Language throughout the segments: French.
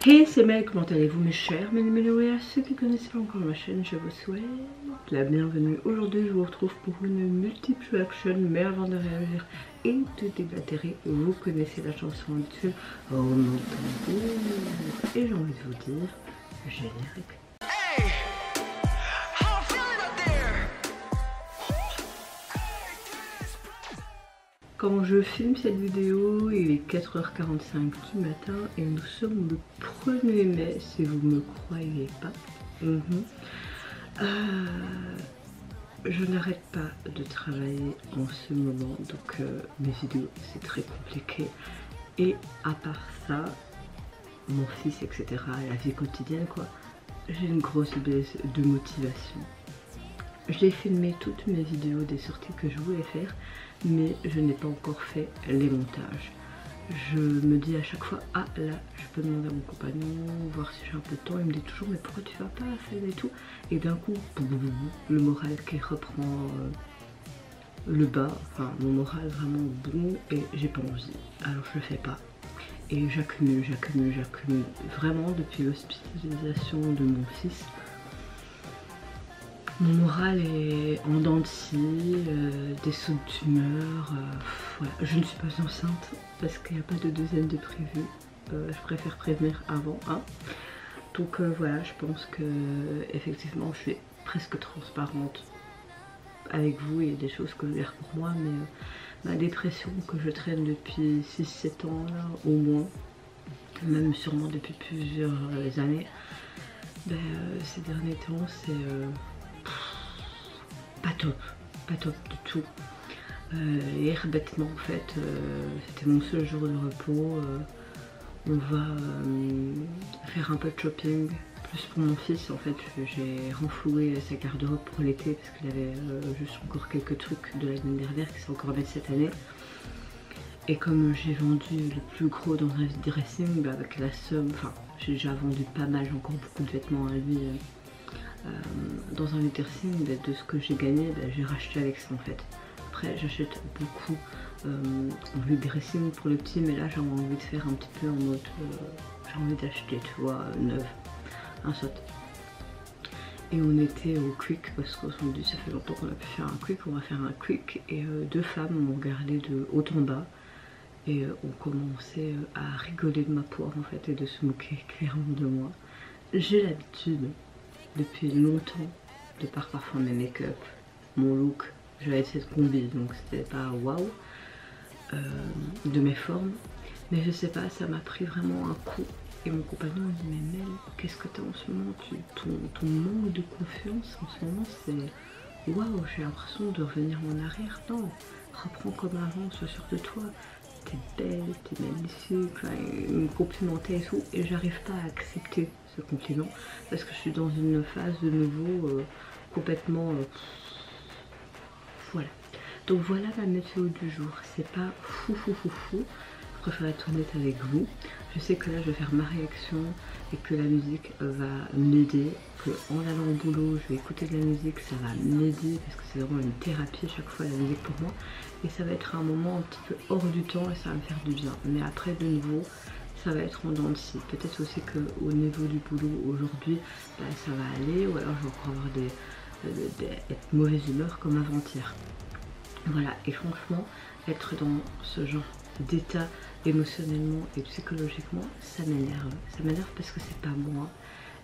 Hey c'est Mel, comment allez-vous mes chers Mel à ceux qui connaissent pas encore ma chaîne, je vous souhaite la bienvenue. Aujourd'hui je vous retrouve pour une multiple action, mais avant de réagir et de déblatérer, vous connaissez la chanson habituelle, oh mon tambour. Et j'ai envie de vous dire, générique. Quand je filme cette vidéo, il est 4h45 du matin et nous sommes le 1er mai, si vous ne me croyez pas. Je n'arrête pas de travailler en ce moment, donc mes vidéos c'est très compliqué. Et à part ça, mon fils, etc., la vie quotidienne quoi, j'ai une grosse baisse de motivation. J'ai filmé toutes mes vidéos des sorties que je voulais faire, mais je n'ai pas encore fait les montages. Je me dis à chaque fois, ah là, je peux demander à mon compagnon, voir si j'ai un peu de temps. Il me dit toujours, mais pourquoi tu vas pas faire et tout. Et d'un coup, le moral qui reprend le bas, enfin mon moral vraiment bon, et j'ai pas envie. Alors je le fais pas. Et j'accumule vraiment depuis l'hospitalisation de mon fils. Mon moral est en dents de scie, des sauts d'humeur, voilà. Je ne suis pas enceinte parce qu'il n'y a pas de deuxième de prévu, je préfère prévenir avant, hein. Donc voilà, je pense que effectivement je suis presque transparente avec vous, il y a des choses que je gère pour moi, mais ma dépression que je traîne depuis 6-7 ans là, au moins, même sûrement depuis plusieurs années, ces derniers temps c'est... pas top du tout. Hier bêtement en fait, c'était mon seul jour de repos. On va faire un peu de shopping, plus pour mon fils en fait. J'ai renfloué sa garde-robe pour l'été parce qu'il avait juste encore quelques trucs de l'année dernière qui sont encore mis cette année. Et comme j'ai vendu le plus gros dans un dressing, avec la somme, enfin j'ai déjà vendu pas mal, j'ai encore beaucoup de vêtements à lui. Dans un dressing, de ce que j'ai gagné, j'ai racheté avec ça en fait. Après j'achète beaucoup en dressing pour le petit, mais là j'ai envie de faire un petit peu en mode j'ai envie d'acheter, tu vois, neuf, un saut. Et on était au quick parce qu'on s'est dit ça fait longtemps qu'on a pu faire un quick, on va faire un quick. Et deux femmes m'ont regardé de haut en bas et ont commencé à rigoler de ma poire en fait et de se moquer clairement de moi. J'ai l'habitude depuis longtemps, de par parfois mes make-up, mon look, j'avais cette combi donc c'était pas waouh, de mes formes, mais je sais pas, ça m'a pris vraiment un coup. Et mon compagnon me dit, mais Mel, qu'est-ce que t'as en ce moment, ton manque de confiance en ce moment c'est waouh, j'ai l'impression de revenir en arrière. Non, reprends comme avant, sois sûre de toi, t'es belle, t'es magnifique, enfin, il me complimentait et tout, et j'arrive pas à accepter ce compliment parce que je suis dans une phase de nouveau complètement voilà. Donc voilà ma météo du jour, c'est pas fou, je préfère être honnête avec vous. Je sais que là je vais faire ma réaction et que la musique va m'aider, que en allant au boulot je vais écouter de la musique, ça va m'aider parce que c'est vraiment une thérapie chaque fois la musique pour moi, et ça va être un moment un petit peu hors du temps et ça va me faire du bien. Mais après de nouveau ça va être en dents de scie. Peut-être aussi qu'au niveau du boulot aujourd'hui, ça va aller, ou alors je vais encore avoir être mauvaise humeur comme avant-hier. Voilà, et franchement, être dans ce genre d'état émotionnellement et psychologiquement, ça m'énerve. Ça m'énerve parce que c'est pas moi.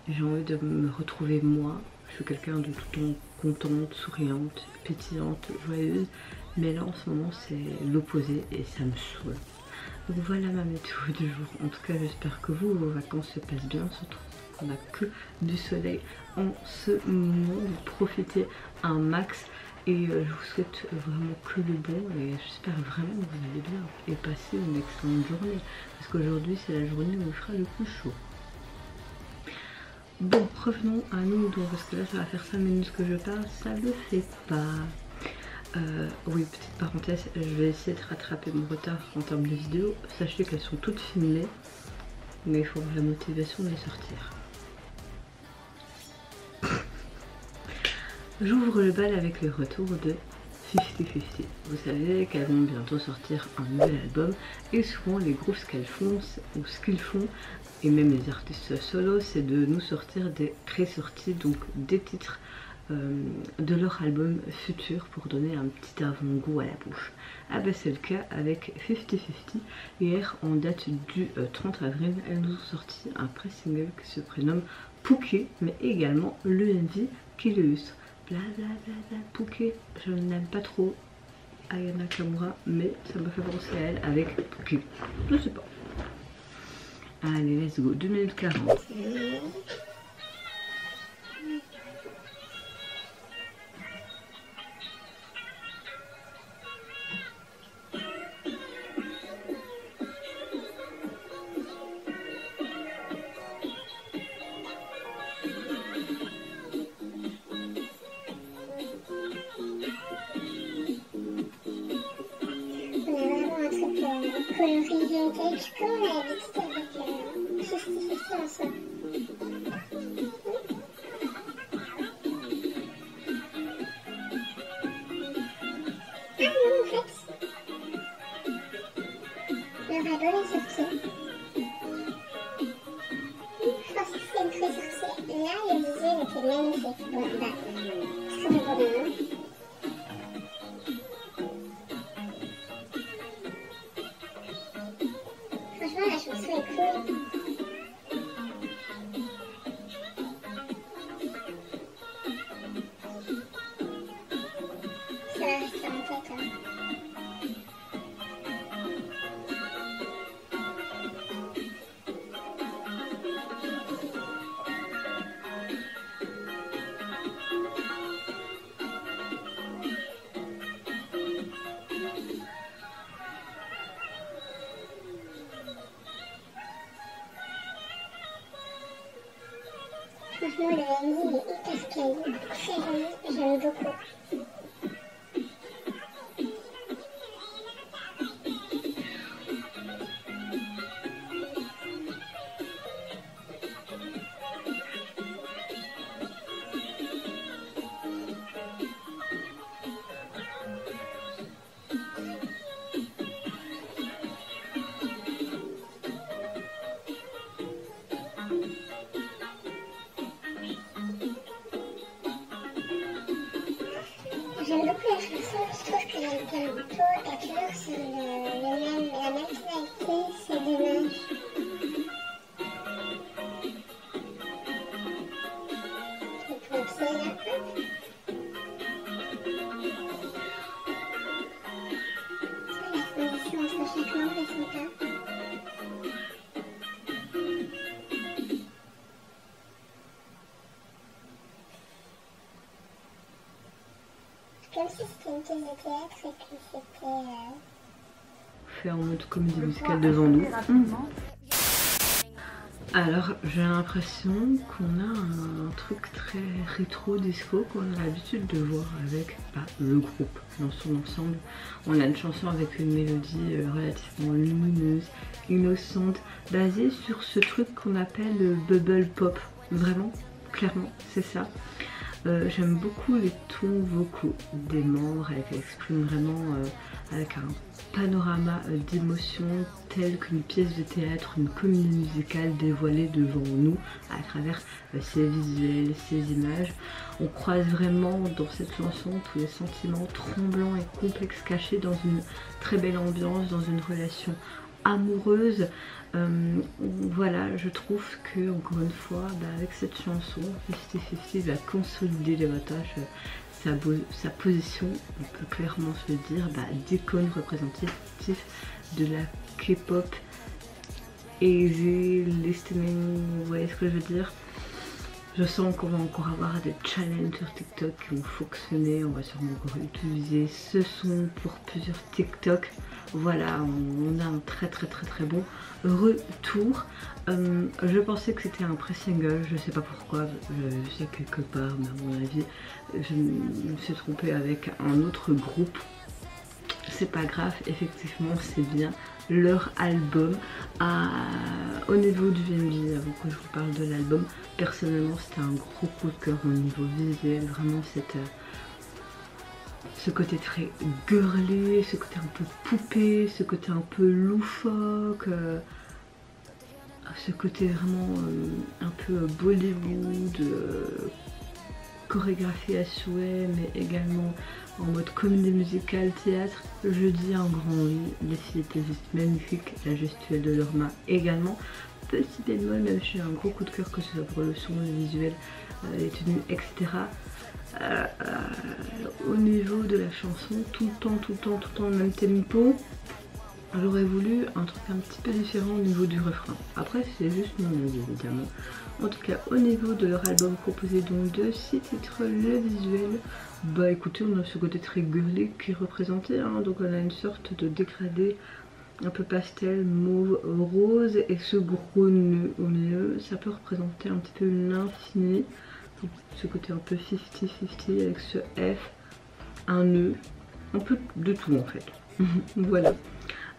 J'ai envie de me retrouver moi. Je suis quelqu'un de tout le temps contente, souriante, pétillante, joyeuse. Mais là en ce moment c'est l'opposé et ça me saoule. Donc voilà ma météo du jour. En tout cas j'espère que vous, vos vacances se passent bien, surtout qu'on n'a que du soleil en ce moment. Vous profitez un max et je vous souhaite vraiment que le bon, et j'espère vraiment que vous allez bien et passer une excellente journée parce qu'aujourd'hui c'est la journée où il fera le plus chaud. Bon, revenons à nous parce que là ça va faire 5 minutes que je parle, ça le fait pas. Oui, petite parenthèse, je vais essayer de rattraper mon retard en termes de vidéos. Sachez qu'elles sont toutes filmées, mais il faut avoir la motivation de les sortir. J'ouvre le bal avec le retour de 50-50. Vous savez qu'elles vont bientôt sortir un nouvel album et souvent les groupes ce qu'elles font ou ce qu'ils font et même les artistes solo c'est de nous sortir des pré-sorties, donc des titres de leur album futur pour donner un petit avant-goût à la bouche. Ah bah c'est le cas avec 50-50. Hier en date du 30 avril elles nous ont sorti un pré-single qui se prénomme Pouquet, mais également le MV qui l'illustre. Bla bla bla bla Pouquet, je n'aime pas trop Aya Nakamura mais ça me fait penser à elle avec Pouquet, je sais pas. Allez let's go, 2 minutes 40. Coloris vintage comme on a l'habitude avec 50-50 en soi. Ah non en fait, leur album est sorti. Je pense que c'est une pré-sortie. Là le visuel était magnifique. Bon bah, très bon. Franchement, la chanson est cool. Ça va rester en tête. Hein. Franchement, le MD est hyper quali, très joli, j'aime beaucoup. J'aime beaucoup la chanson, je trouve que le tempo est toujours sur le même, la même tonalité, c'est dommage. Je vais pousser là, hop. La position entre chaque membre et son pas. Comme si c'était une pièce de théâtre et que c'était... Fait en mode comédie musicale devant nous. Alors j'ai l'impression qu'on a un truc très rétro disco qu'on a l'habitude de voir avec le groupe dans son ensemble. On a une chanson avec une mélodie relativement lumineuse, innocente, basée sur ce truc qu'on appelle le bubble pop. Vraiment, clairement, c'est ça. J'aime beaucoup les tons vocaux des membres, elles expriment vraiment avec un panorama d'émotions tel qu'une pièce de théâtre, une comédie musicale dévoilée devant nous à travers ces visuels, ces images. On croise vraiment dans cette chanson tous les sentiments tremblants et complexes cachés dans une très belle ambiance, dans une relation amoureuse. Voilà, je trouve que encore une fois avec cette chanson 50-50 va consolider davantage sa position, on peut clairement se le dire, d'icône représentative de la K-pop easy listening, vous voyez ce que je veux dire. Je sens qu'on va encore avoir des challenges sur TikTok qui vont fonctionner, on va sûrement encore utiliser ce son pour plusieurs TikTok. Voilà, on a un très bon retour. Je pensais que c'était un pré-single, je sais pas pourquoi, je sais quelque part, mais à mon avis, je me suis trompée avec un autre groupe. C'est pas grave, effectivement c'est bien leur album. Au niveau du VMV, avant que je vous parle de l'album, personnellement c'était un gros coup de cœur au niveau visuel, vraiment ce côté très girly, ce côté un peu poupée, ce côté un peu loufoque, ce côté vraiment un peu Bollywood, chorégraphie à souhait, mais également en mode comédie musicale, théâtre. Je dis un grand oui, les filles étaient juste magnifiques, la gestuelle de leurs mains également. Petit bémol, même si j'ai un gros coup de cœur, que ce soit pour le son, le visuel, les tenues, etc. Au niveau de la chanson, tout le temps le même tempo. J'aurais voulu un truc un petit peu différent au niveau du refrain. Après c'est juste mon avis évidemment. En tout cas au niveau de leur album proposé donc de 6 titres, le visuel, bah écoutez, on a ce côté très girly qui est représenté, hein. Donc on a une sorte de dégradé un peu pastel, mauve, rose, et ce gros nœud au milieu, ça peut représenter un petit peu l'infini. Ce côté un peu 50-50 avec ce F, un nœud, un peu de tout en fait. Voilà.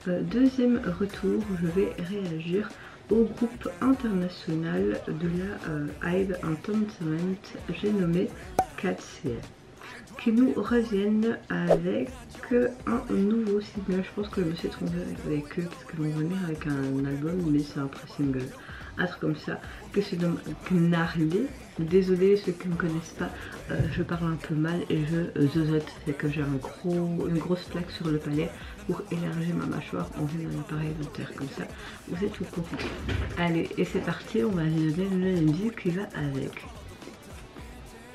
Deuxième retour, je vais réagir au groupe international de la Hybe Entertainment, j'ai nommé 4CL, qui nous reviennent avec un nouveau single. Je pense que je me suis trompée avec eux parce qu'ils vont venir avec un album, mais c'est un pré-single, un truc comme ça, que se nomme Gnarly. Désolée ceux qui ne me connaissent pas, je parle un peu mal et je zozote, c'est que j'ai une grosse plaque sur le palais pour élargir ma mâchoire en vue d'un appareil dentaire, comme ça vous êtes au courant. Allez, et c'est parti, on va visionner le musique qui va avec.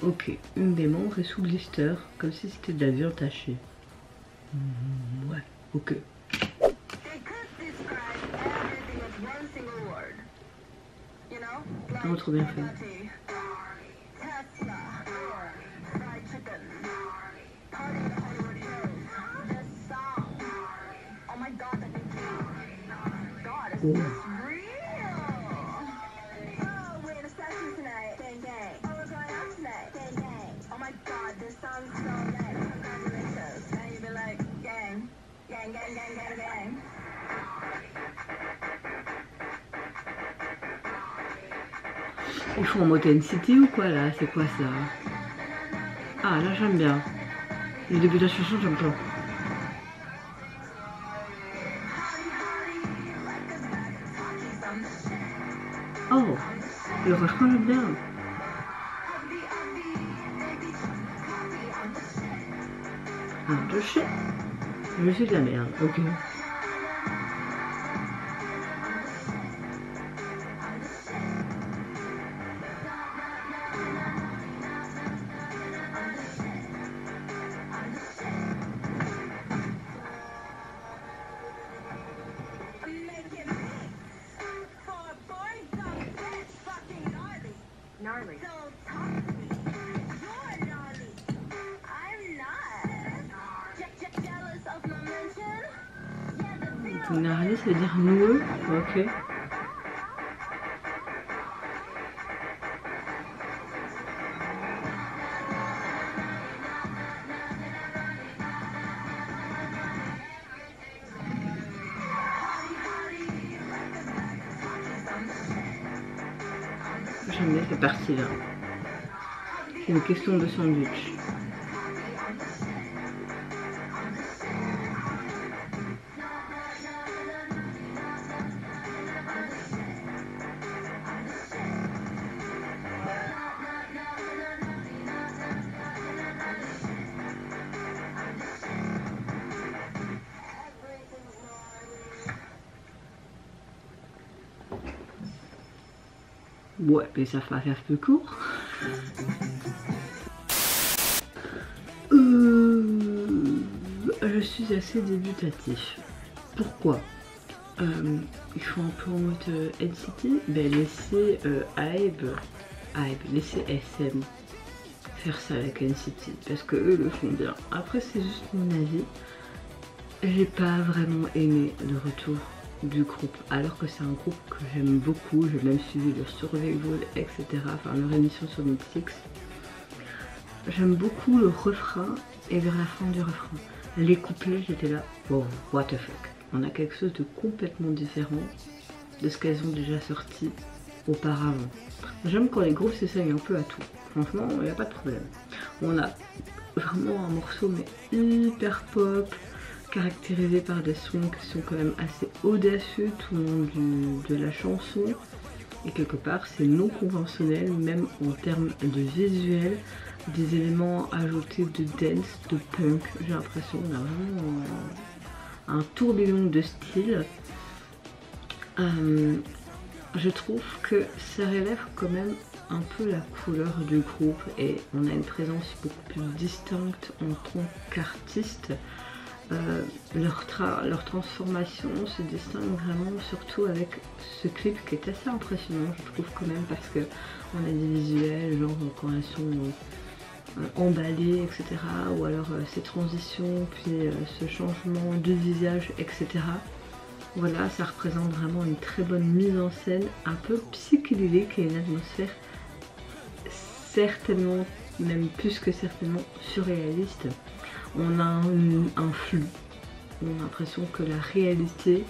Ok, une des membres est sous blister, comme si c'était de la viande tachée. Ouais, ok. Oh, trop bien fait. Oh. Ils font en mode NCT ou quoi là? C'est quoi ça? Ah là j'aime bien. Le début de la chanson j'aime pas. Oh, le refrain j'aime bien. Ah, je suis de la merde, ok. Gnarly, ça veut dire noueux, ok. J'aime bien cette partie là. C'est une question de sandwich. Ouais, mais ça va faire peu court. Je suis assez débutatif. Pourquoi? Il faut un peu en mode NCT, ben laissez laissez SM faire ça avec NCT, parce que eux le font bien. Après c'est juste mon avis. J'ai pas vraiment aimé le retour du groupe, alors que c'est un groupe que j'aime beaucoup. J'ai même suivi leur survival, etc. Enfin leur émission sur Netflix. J'aime beaucoup le refrain et vers la fin du refrain. Les couplets, j'étais là, wow, what the fuck. On a quelque chose de complètement différent de ce qu'elles ont déjà sorti auparavant. J'aime quand les groupes s'essayent un peu à tout. Franchement, il n'y a pas de problème. On a vraiment un morceau mais hyper pop, caractérisé par des sons qui sont quand même assez audacieux tout au long de la chanson. Et quelque part c'est non conventionnel même en termes de visuel, des éléments ajoutés de dance, de punk, j'ai l'impression qu'on a vraiment un tourbillon de style. Je trouve que ça relève quand même un peu la couleur du groupe et on a une présence beaucoup plus distincte en tant qu'artiste. Leur transformation se distingue vraiment, surtout avec ce clip qui est assez impressionnant, je trouve quand même, parce que on a des visuels genre quand elles sont emballées, etc. ou alors ces transitions, puis ce changement de visage, etc. Voilà, ça représente vraiment une très bonne mise en scène, un peu psychédélique et une atmosphère certainement, même plus que certainement, surréaliste. On a un flou, on a l'impression que la réalité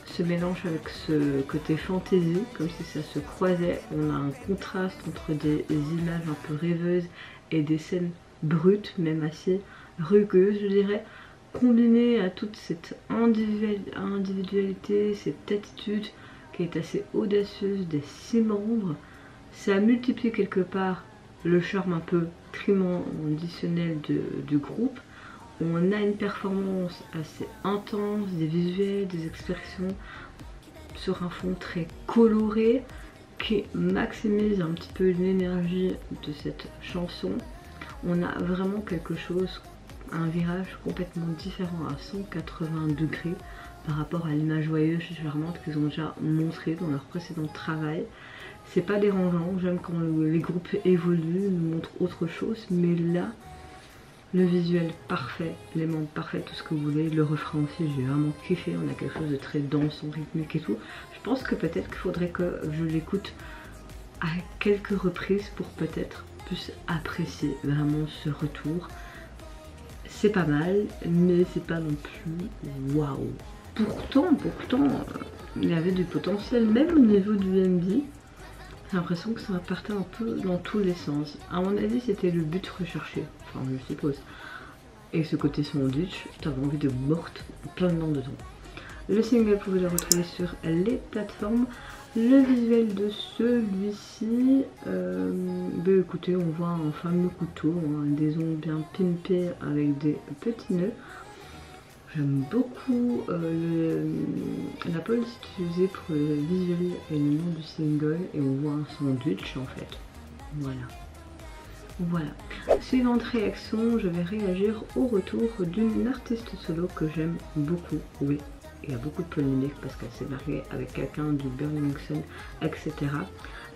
se mélange avec ce côté fantaisie, comme si ça se croisait. On a un contraste entre des images un peu rêveuses et des scènes brutes, même assez rugueuses je dirais, combinées à toute cette individualité, cette attitude qui est assez audacieuse des 6 membres. Ça multiplie quelque part le charme un peu tridimensionnel du groupe. On a une performance assez intense, des visuels, des expressions sur un fond très coloré qui maximise un petit peu l'énergie de cette chanson. On a vraiment quelque chose, un virage complètement différent à 180 degrés par rapport à l'image joyeuse et charmante qu'ils ont déjà montré dans leur précédent travail. C'est pas dérangeant, j'aime quand les groupes évoluent, nous montrent autre chose, mais là, le visuel parfait, les membres parfaits, tout ce que vous voulez, le refrain aussi, j'ai vraiment kiffé, on a quelque chose de très dansant, rythmique et tout. Je pense que peut-être qu'il faudrait que je l'écoute à quelques reprises pour peut-être plus apprécier vraiment ce retour. C'est pas mal, mais c'est pas non plus waouh. Pourtant, il y avait du potentiel, même au niveau du MV. J'ai l'impression que ça partait un peu dans tous les sens. À mon avis, c'était le but recherché, enfin je suppose. Et ce côté sandwich, t'avais envie de morte plein dedans. Le single, vous pouvez le retrouver sur les plateformes. Le visuel de celui-ci, écoutez, on voit un fameux couteau, hein, des ongles bien pimpés avec des petits nœuds. J'aime beaucoup la police utilisée pour le visuel et le nom du single, et on voit un sandwich en fait. Voilà. Suivante réaction, je vais réagir au retour d'une artiste solo que j'aime beaucoup. Oui, il y a beaucoup de polémiques parce qu'elle s'est mariée avec quelqu'un du Burning Sun, etc.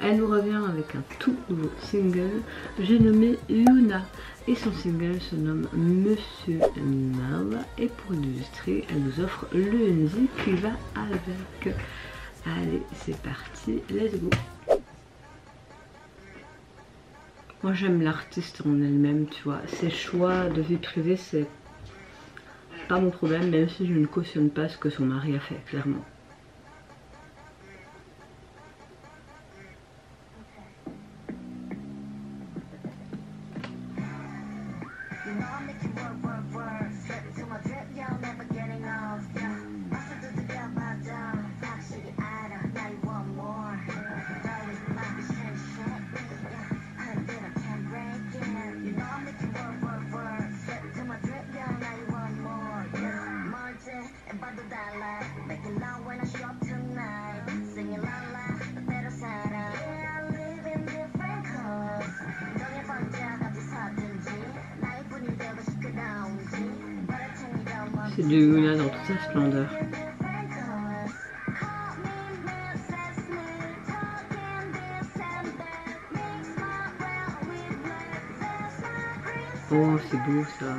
Elle nous revient avec un tout nouveau single, j'ai nommé Luna. Et son single se nomme Monsieur Mal. Et pour l'illustrer, elle nous offre le NZ qui va avec. Allez, c'est parti, let's go. Moi j'aime l'artiste en elle-même, tu vois. Ses choix de vie privée, c'est pas mon problème, même si je ne cautionne pas ce que son mari a fait, clairement. C'est du Luna dans toute sa splendeur. Oh, c'est beau ça.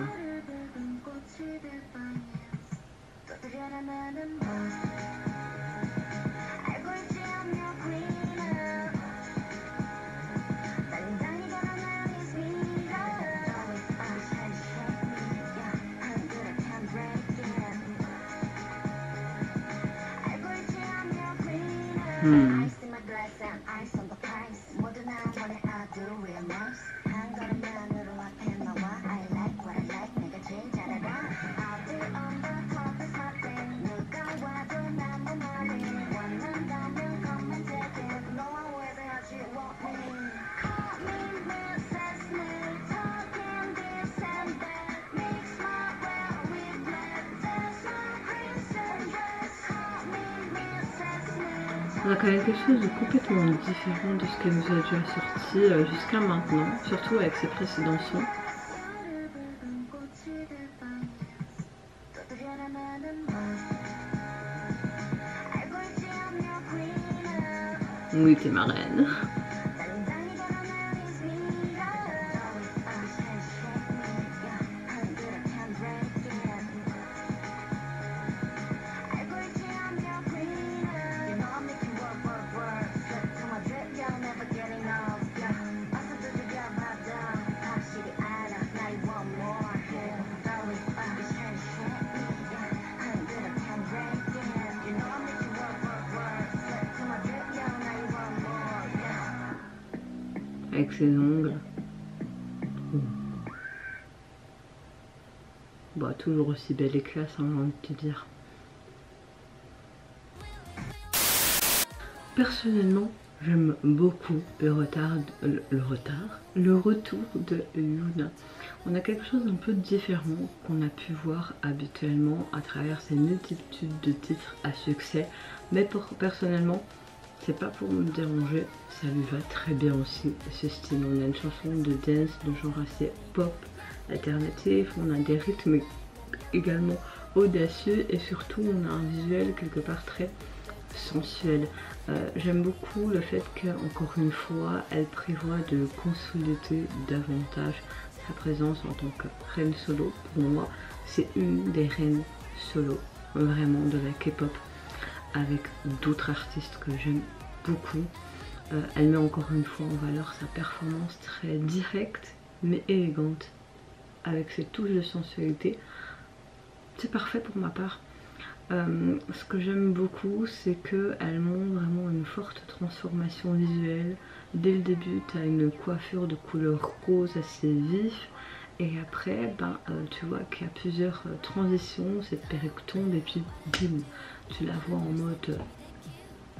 On a quand même quelque chose de complètement différent de ce qu'elle nous a déjà sorti jusqu'à maintenant, surtout avec ses précédents sons. Oui, t'es ma reine. Avec ses ongles. Bah, toujours aussi belle et classe, hein, j'ai envie de te dire. Personnellement, j'aime beaucoup le retour de Yuna. On a quelque chose d'un peu différent qu'on a pu voir habituellement à travers ces multitudes de titres à succès. Mais personnellement, c'est pas pour me déranger, ça lui va très bien aussi ce style. On a une chanson de dance de genre assez pop, alternatif, on a des rythmes également audacieux et surtout on a un visuel quelque part très sensuel. J'aime beaucoup le fait qu'encore une fois elle prévoit de consolider davantage sa présence en tant que reine solo. Pour moi c'est une des reines solo vraiment de la K-pop, avec d'autres artistes que j'aime beaucoup. Elle met encore une fois en valeur sa performance très directe mais élégante avec ses touches de sensualité. C'est parfait pour ma part. Ce que j'aime beaucoup, c'est qu'elle montre vraiment une forte transformation visuelle. Dès le début, tu as une coiffure de couleur rose assez vif. Et après, tu vois qu'il y a plusieurs transitions, cette perruque tombe et puis bim, tu la vois en mode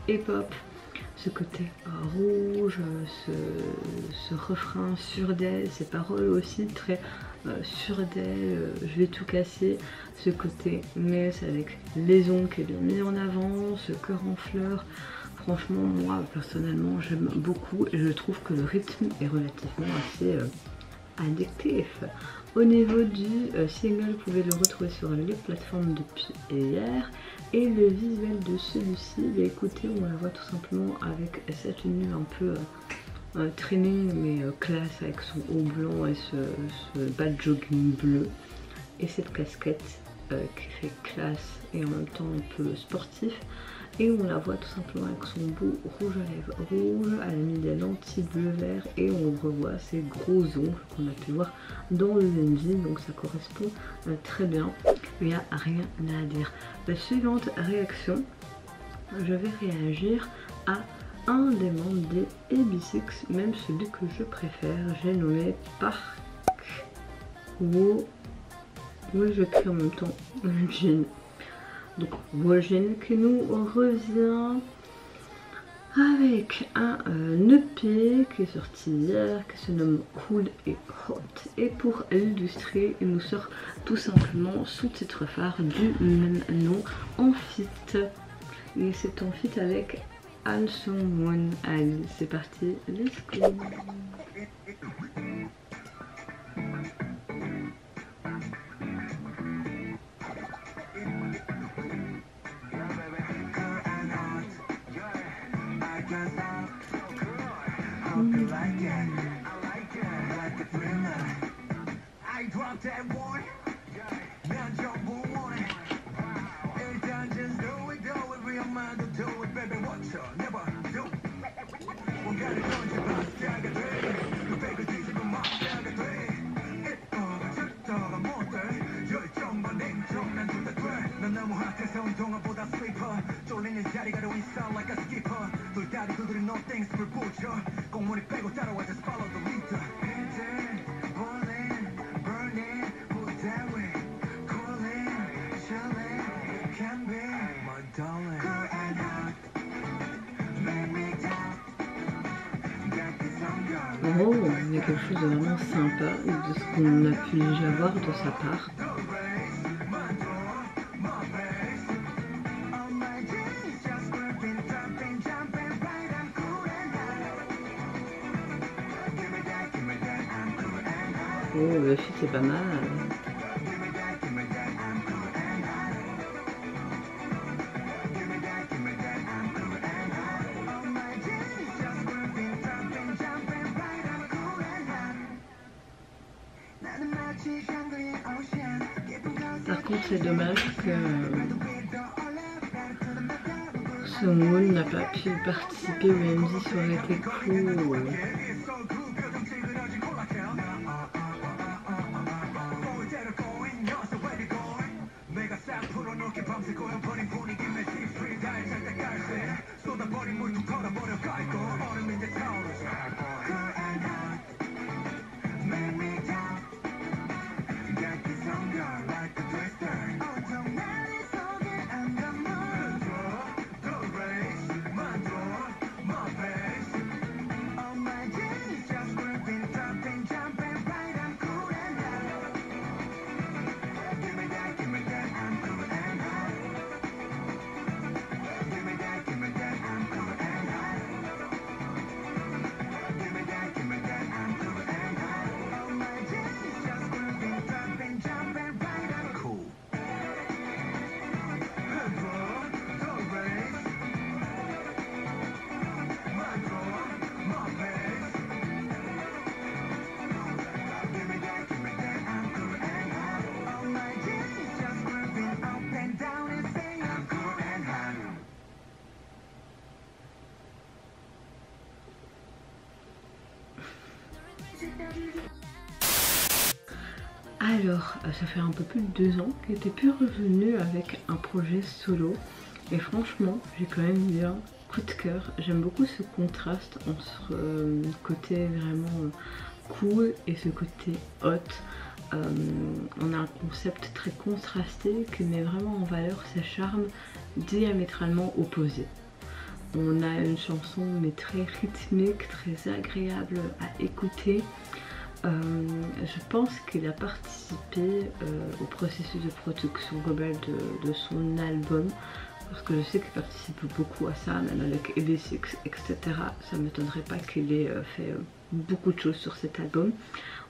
hip-hop. Ce côté rouge, ce refrain sur d'elle, ces paroles aussi très sur d'elle, je vais tout casser. Ce côté mess avec les ongles qui est bien mis en avant, ce cœur en fleurs. Franchement, moi personnellement, j'aime beaucoup et je trouve que le rythme est relativement assez addictif. Au niveau du single, vous pouvez le retrouver sur les plateformes depuis hier. Et le visuel de celui-ci, écoutez, on la voit tout simplement avec cette tenue un peu training mais classe, avec son haut blanc et ce bas de jogging bleu. Et cette casquette qui fait classe et en même temps un peu sportif. Et on la voit tout simplement avec son beau rouge à lèvres rouge, elle a mis des lentilles bleu vert et on revoit ses gros ongles qu'on a pu voir dans le MV, donc ça correspond très bien, il n'y a rien à dire. La suivante réaction, je vais réagir à un des membres des AB6, même celui que je préfère, j'ai nommé Park Woo. Oui, j'écris en même temps Jin. Donc Wojin qui nous revient avec un EP qui est sorti hier, qui se nomme Cool et Hot. Et pour l'illustrer, il nous sort tout simplement sous-titre phare du même nom en feat. Et c'est en feat avec Han Sung-won. Allez, c'est parti, let's go. Oh, il y a quelque chose de vraiment sympa de ce qu'on a pu déjà voir de sa part. Oh, le fit c'est pas mal. Par contre, c'est dommage que Sungwoon n'a pas pu participer au MV, ça aurait été cool. Alors, ça fait un peu plus de 2 ans qu'il n'était plus revenu avec un projet solo. Et franchement, j'ai quand même eu un coup de cœur. J'aime beaucoup ce contraste entre côté vraiment cool et ce côté hot. On a un concept très contrasté qui met vraiment en valeur ses charmes diamétralement opposés. On a une chanson mais très rythmique, très agréable à écouter. Je pense qu'il a participé au processus de production globale de son album, parce que je sais qu'il participe beaucoup à ça, même avec EB6, etc. Ça ne m'étonnerait pas qu'il ait fait beaucoup de choses sur cet album.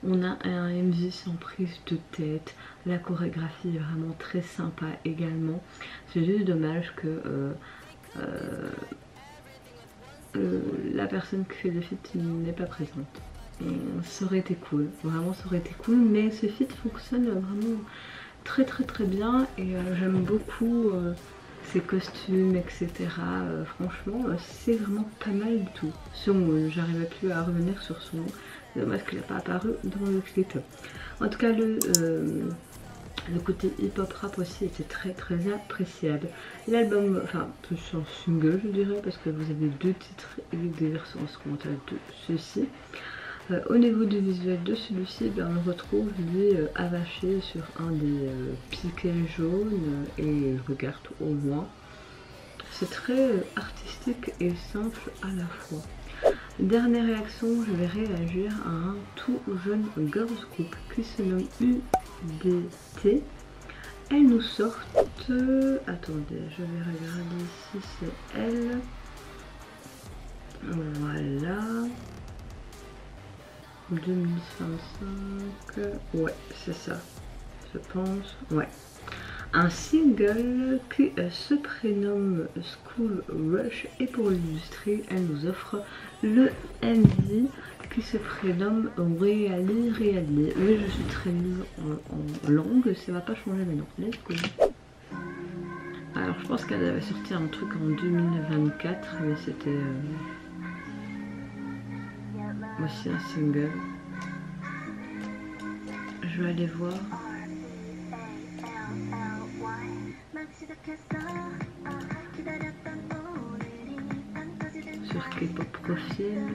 On a un MV sans prise de tête, la chorégraphie est vraiment très sympa également. C'est juste dommage que la personne qui fait le feat n'est pas présente. Ça aurait été cool, vraiment ça aurait été cool, mais ce feat fonctionne vraiment très bien et j'aime beaucoup ses costumes, etc. Franchement, c'est vraiment pas mal du tout. J'arrivais plus à revenir sur son nom, c'est dommage qu'il n'a pas apparu dans le clip. En tout cas, le côté hip-hop rap aussi était très appréciable. L'album, enfin plus un single je dirais, parce que vous avez 2 titres et des versions instrumentales de ceux-ci. Au niveau du visuel de celui-ci, on le retrouve lui avaché sur un des piquets jaunes et regarde au loin. C'est très artistique et simple à la fois. Dernière réaction, je vais réagir à un tout jeune girls group qui se nomme UDT. Elles nous sortent... attendez, je vais regarder si c'est elle. Voilà. 2025, ouais c'est ça, je pense, ouais. Un single qui se prénomme School Rush et pour l'illustrer, elle nous offre le MV qui se prénomme Really. Oui, je suis très nulle en langue, ça va pas changer maintenant. Let's go. Alors je pense qu'elle avait sorti un truc en 2024, mais c'était... Voici un single. Je vais aller voir. Sur K-pop profil.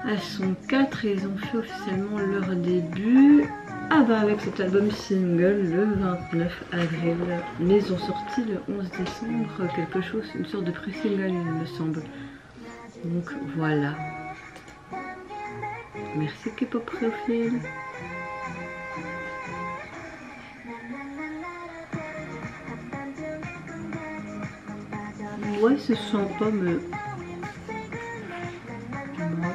Elles sont 4 et ils ont fait officiellement leur début. Ah bah avec cet album single le 29 avril, mais ils ont sorti le 11 décembre quelque chose, une sorte de pré-single il me semble. Donc voilà. Merci K-pop profil. Ouais c'est sympa mais... Moi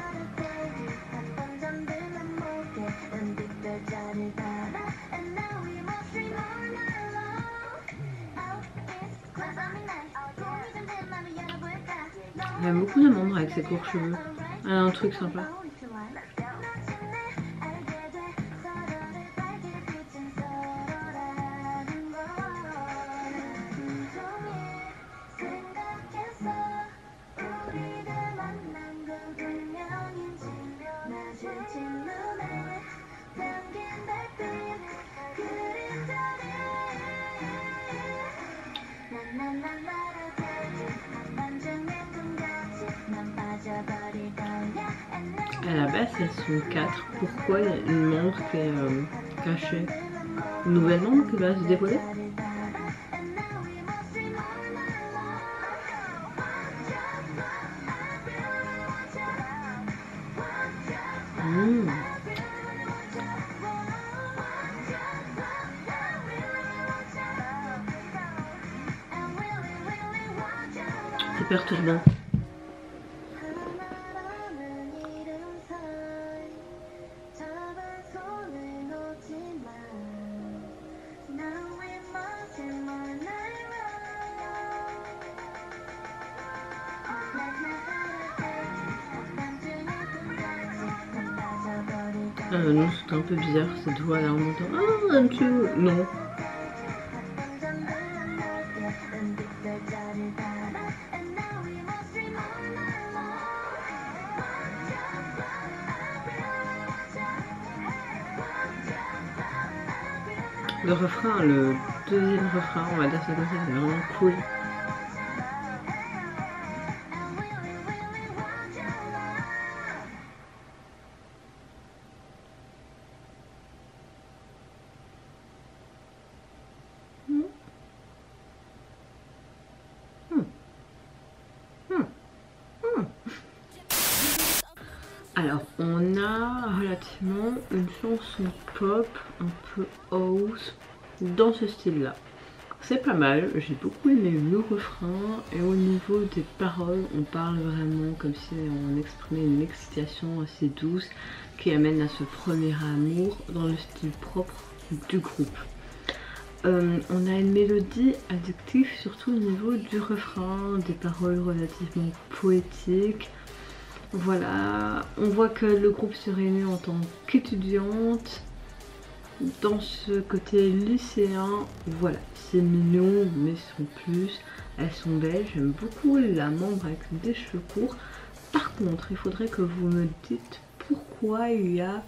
J'aime beaucoup la membre avec ses courts cheveux. Elle a un truc sympa. À la base, elles sont 4. Pourquoi il y a une membre qui est cachée? Une nouvelle membre qui va se dévoiler? C'est perturbant. Non, c'est un peu bizarre cette voix là en montant. Ah, un petit... Non. Le refrain, le deuxième refrain, on va dire ça comme ça, c'est vraiment cool. Alors, on a relativement une chanson pop, un peu house, dans ce style-là. C'est pas mal, j'ai beaucoup aimé le refrain et au niveau des paroles, on parle vraiment comme si on exprimait une excitation assez douce qui amène à ce premier amour dans le style propre du groupe. On a une mélodie addictive, surtout au niveau du refrain, des paroles relativement poétiques. Voilà, on voit que le groupe se réunit en tant qu'étudiante dans ce côté lycéen. Voilà, c'est mignon, mais sans plus. Elles sont belles, j'aime beaucoup la membre avec des cheveux courts. Par contre, il faudrait que vous me dites pourquoi il y a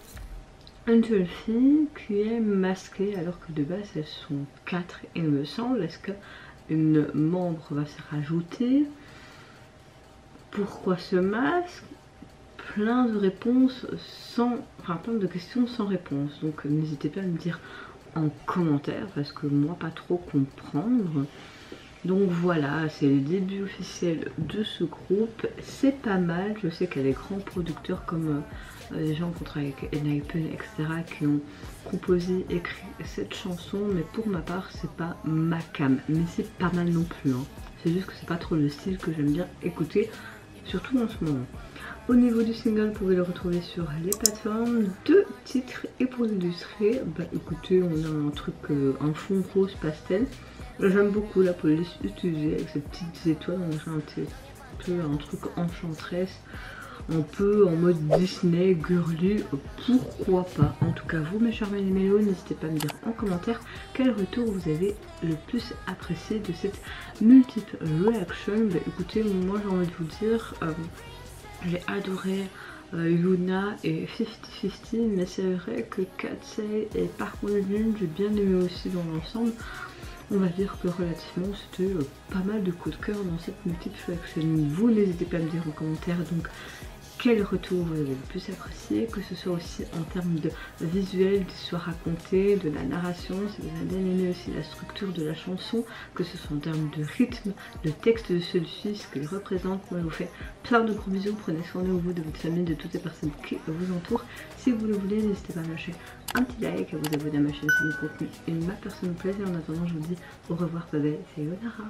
une seule fille qui est masquée alors que de base elles sont 4, il me semble. Est-ce qu'une membre va se rajouter? Pourquoi ce masque? Plein de réponses plein de questions sans réponse. Donc n'hésitez pas à me dire en commentaire parce que moi pas trop comprendre. Donc voilà, c'est le début officiel de ce groupe. C'est pas mal, je sais qu'il y a des grands producteurs comme des gens qui ont travaillé avec Enhypen, etc. qui ont composé, écrit cette chanson. Mais pour ma part, c'est pas ma cam. Mais c'est pas mal non plus. Hein. C'est juste que c'est pas trop le style que j'aime bien écouter, surtout en ce moment. Au niveau du single, vous pouvez le retrouver sur les plateformes. 2 titres et pour l'illustrer, bah écoutez, on a un truc, un fond rose pastel. J'aime beaucoup la police utilisée avec ces petites étoiles, on dirait un truc enchanteresse, un peu en mode Disney, girly, pourquoi pas. En tout cas, vous mes chers mélos, n'hésitez pas à me dire en commentaire quel retour vous avez le plus apprécié de cette multiple reaction. Bah écoutez, moi j'ai envie de vous dire... j'ai adoré Yuna et 50-50, mais c'est vrai que Katsei et Park Won-jun, j'ai bien aimé aussi dans l'ensemble. On va dire que relativement c'était pas mal de coups de cœur dans cette multiple reaction. Vous n'hésitez pas à me dire en commentaire donc quel retour vous avez le plus apprécié, que ce soit aussi en termes de visuel, d'histoire racontée, de la narration, si vous avez bien aimé aussi la structure de la chanson, que ce soit en termes de rythme, de texte de celui-ci, ce qu'il représente. Moi je vous fais plein de gros bisous, prenez soin de vous, de votre famille, de toutes les personnes qui vous entourent. Si vous le voulez, n'hésitez pas à lâcher un petit like, à vous abonner à ma chaîne si le contenu et ma personne me plaît. Et en attendant, je vous dis au revoir, bye bye, c'est Yonara.